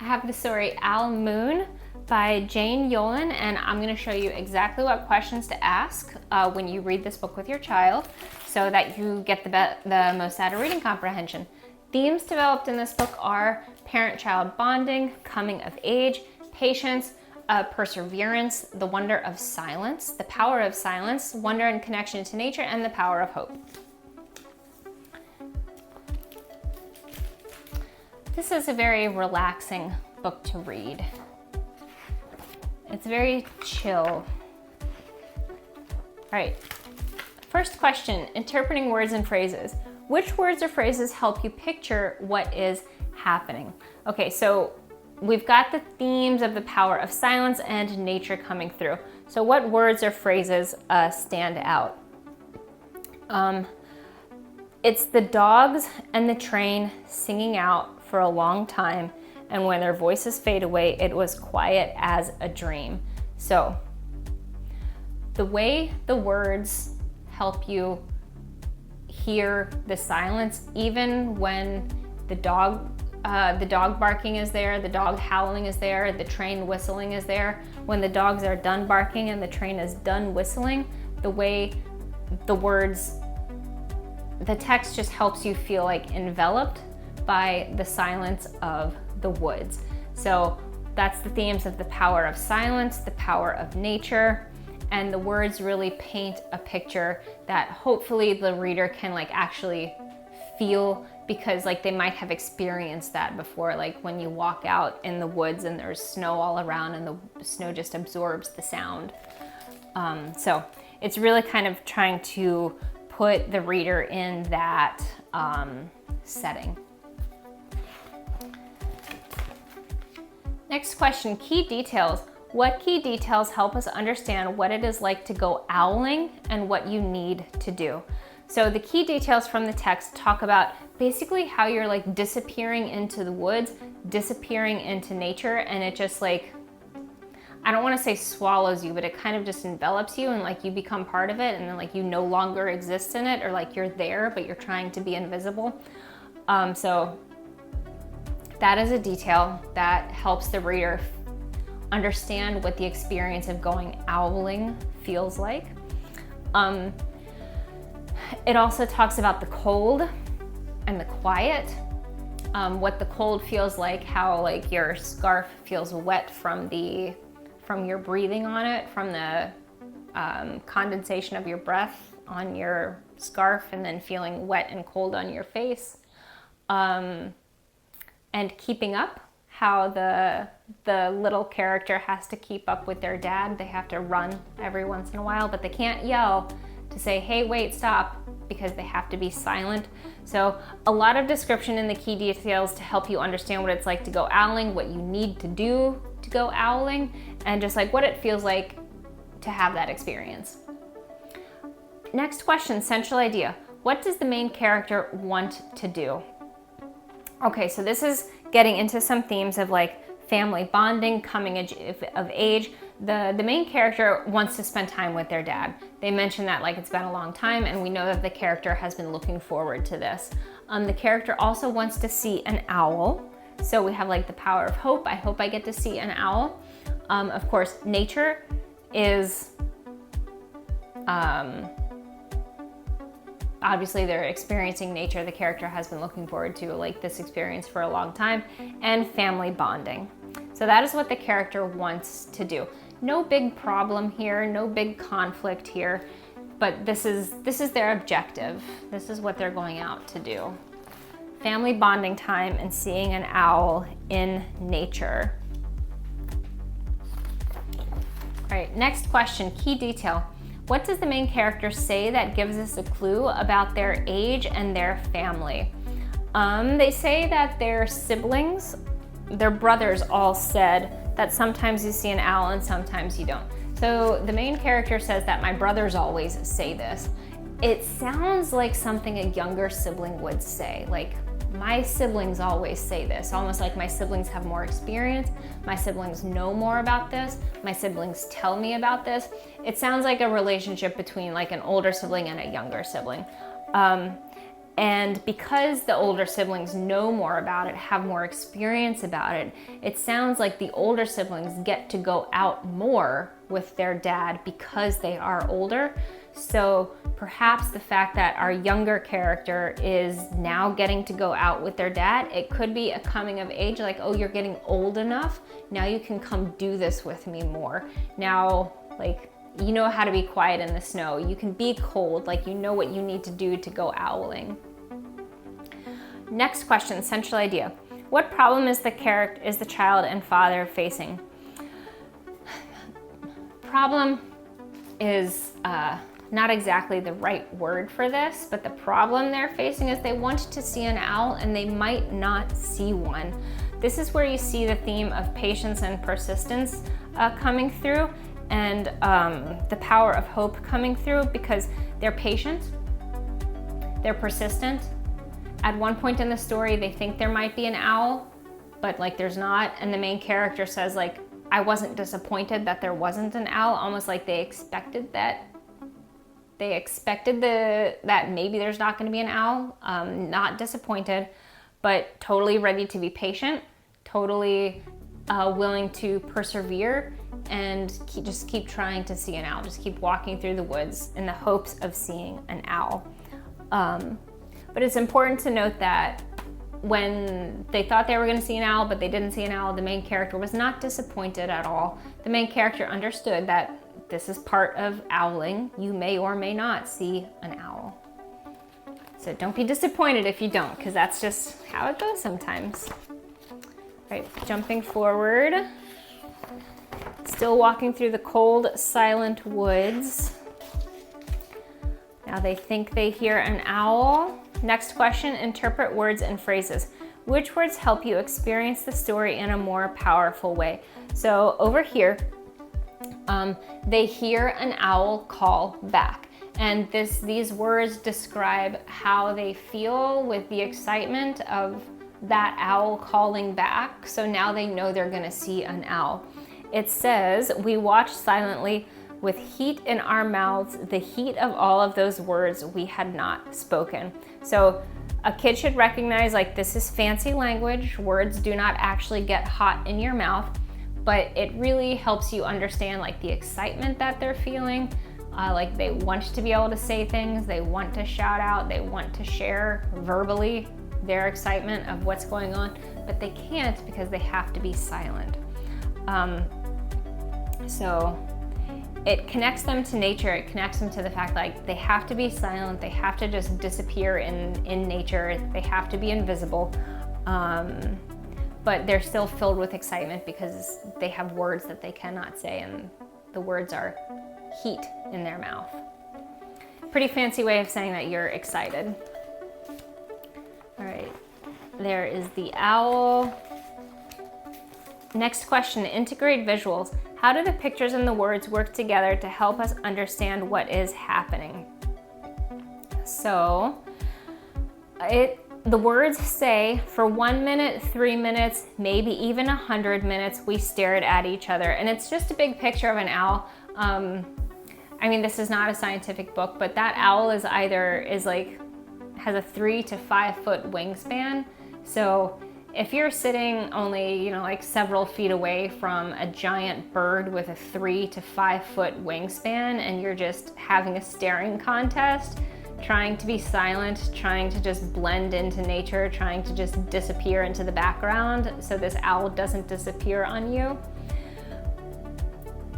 I have the story Owl Moon by Jane Yolen, and I'm going to show you exactly what questions to ask when you read this book with your child so that you get the most out of reading comprehension. Themes developed in this book are parent-child bonding, coming of age, patience, perseverance, the wonder of silence, the power of silence, wonder and connection to nature, and the power of hope. This is a very relaxing book to read. It's very chill. All right, first question, interpreting words and phrases. Which words or phrases help you picture what is happening? Okay, so we've got the themes of the power of silence and nature coming through. So what words or phrases stand out? It's the dogs and the train singing out for a long time, and when their voices fade away, it was quiet as a dream. So the way the words help you hear the silence, even when the dog barking is there, the dog howling is there, the train whistling is there. When the dogs are done barking and the train is done whistling, the way the words, the text just helps you feel like enveloped by the silence of the woods. So that's the themes of the power of silence, the power of nature, and the words really paint a picture that hopefully the reader can like actually feel, because like they might have experienced that before, like when you walk out in the woods and there's snow all around and the snow just absorbs the sound. So it's really kind of trying to put the reader in that setting. Next question, key details. What key details help us understand what it is like to go owling and what you need to do? So the key details from the text talk about basically how you're like disappearing into the woods, disappearing into nature, and it just like, I don't want to say swallows you, but it kind of just envelops you and like you become part of it, and then like you no longer exist in it, or like you're there, but you're trying to be invisible. So that is a detail that helps the reader understand what the experience of going owling feels like. It also talks about the cold and the quiet, what the cold feels like, how like your scarf feels wet from your breathing on it, from the condensation of your breath on your scarf, and then feeling wet and cold on your face. And keeping up, how the little character has to keep up with their dad. They have to run every once in a while, but they can't yell to say, hey, wait, stop, because they have to be silent. So a lot of description in the key details to help you understand what it's like to go owling, what you need to do to go owling, and just like what it feels like to have that experience. Next question, central idea. What does the main character want to do? Okay, so this is getting into some themes of like family bonding, coming of age. The main character wants to spend time with their dad. They mention that like it's been a long time, and we know that the character has been looking forward to this. The character also wants to see an owl. So we have like the power of hope. I hope I get to see an owl. Of course, nature is, obviously they're experiencing nature. The character has been looking forward to like this experience for a long time, and family bonding. So that is what the character wants to do. No big problem here, no big conflict here, but this is their objective. This is what they're going out to do. Family bonding time and seeing an owl in nature. All right, next question, key detail. What does the main character say that gives us a clue about their age and their family? They say that their siblings, their brothers all said that sometimes you see an owl and sometimes you don't. So the main character says that my brothers always say this. It sounds like something a younger sibling would say, like my siblings always say this, almost like my siblings have more experience, my siblings know more about this, my siblings tell me about this. It sounds like a relationship between like an older sibling and a younger sibling. And because the older siblings know more about it, have more experience about it, it sounds like the older siblings get to go out more with their dad because they are older. So perhaps the fact that our younger character is now getting to go out with their dad, it could be a coming of age, like, oh, you're getting old enough, now you can come do this with me more. Now, like, you know how to be quiet in the snow. You can be cold, like you know what you need to do to go owling. Next question, central idea. What problem is the child and father facing? Problem is not exactly the right word for this, but the problem they're facing is they want to see an owl and they might not see one. This is where you see the theme of patience and persistence coming through, and the power of hope coming through, because they're patient, they're persistent. At one point in the story, they think there might be an owl, but like there's not, and the main character says like, I wasn't disappointed that there wasn't an owl, almost like they expected that. They expected that maybe there's not going to be an owl, not disappointed, but totally ready to be patient, totally willing to persevere, and just keep trying to see an owl, just keep walking through the woods in the hopes of seeing an owl. But it's important to note that when they thought they were going to see an owl, but they didn't see an owl, the main character was not disappointed at all. The main character understood that this is part of owling. You may or may not see an owl. So don't be disappointed if you don't, because that's just how it goes sometimes. All right, jumping forward. Still walking through the cold, silent woods. Now they think they hear an owl. Next question, interpret words and phrases. Which words help you experience the story in a more powerful way? So over here, they hear an owl call back. And these words describe how they feel with the excitement of that owl calling back. So now they know they're gonna see an owl. It says, we watched silently with heat in our mouths, the heat of all of those words we had not spoken. So a kid should recognize, like, this is fancy language. Words do not actually get hot in your mouth, but it really helps you understand like the excitement that they're feeling. Like they want to be able to say things, they want to shout out, they want to share verbally their excitement of what's going on, but they can't because they have to be silent. So it connects them to nature. It connects them to the fact like they have to be silent. They have to just disappear in nature. They have to be invisible. But they're still filled with excitement because they have words that they cannot say, and the words are heat in their mouth. Pretty fancy way of saying that you're excited. All right, there is the owl. Next question, integrate visuals. How do the pictures and the words work together to help us understand what is happening? So the words say, for 1 minute, 3 minutes, maybe even 100 minutes, we stared at each other. And it's just a big picture of an owl. I mean, this is not a scientific book, but that owl has a 3 to 5 foot wingspan. So if you're sitting only, like several feet away from a giant bird with a 3 to 5 foot wingspan, and you're just having a staring contest, trying to be silent, trying to just blend into nature, trying to just disappear into the background so this owl doesn't disappear on you.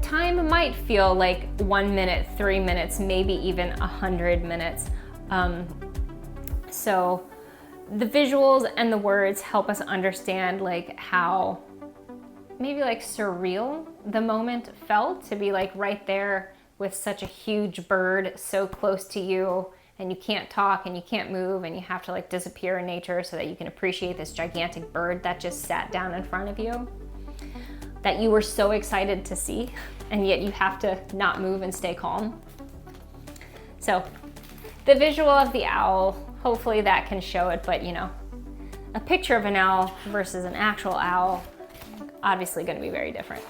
Time might feel like 1 minute, 3 minutes, maybe even 100 minutes. So the visuals and the words help us understand like how maybe like surreal the moment felt to be like right there with such a huge bird so close to you, and you can't talk and you can't move and you have to like disappear in nature so that you can appreciate this gigantic bird that just sat down in front of you, that you were so excited to see, and yet you have to not move and stay calm. So the visual of the owl, hopefully that can show it, but a picture of an owl versus an actual owl, obviously going to be very different.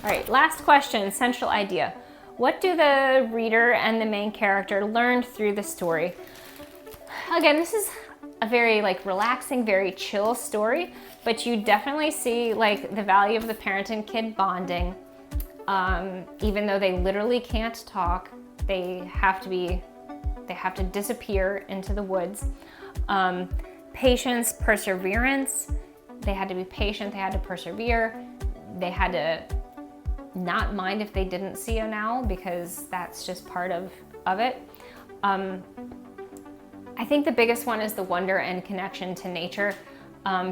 All right, last question, central idea. What do the reader and the main character learn through the story? again, this is a very like relaxing, very chill story, but you definitely see like the value of the parent and kid bonding. Even though they literally can't talk, they have to disappear into the woods. Patience, perseverance. They had to be patient, they had to persevere. They had to not mind if they didn't see an owl, because that's just part of it. I think the biggest one is the wonder and connection to nature,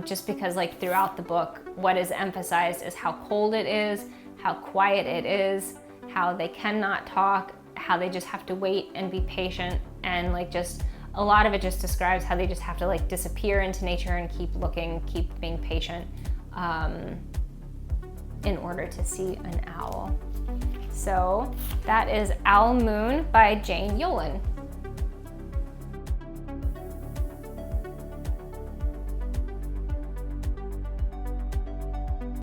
just because like throughout the book, what is emphasized is how cold it is, how quiet it is, how they cannot talk, how they just have to wait and be patient, and like just a lot of it just describes how they just have to like disappear into nature and keep looking, keep being patient in order to see an owl. So that is Owl Moon by Jane Yolen.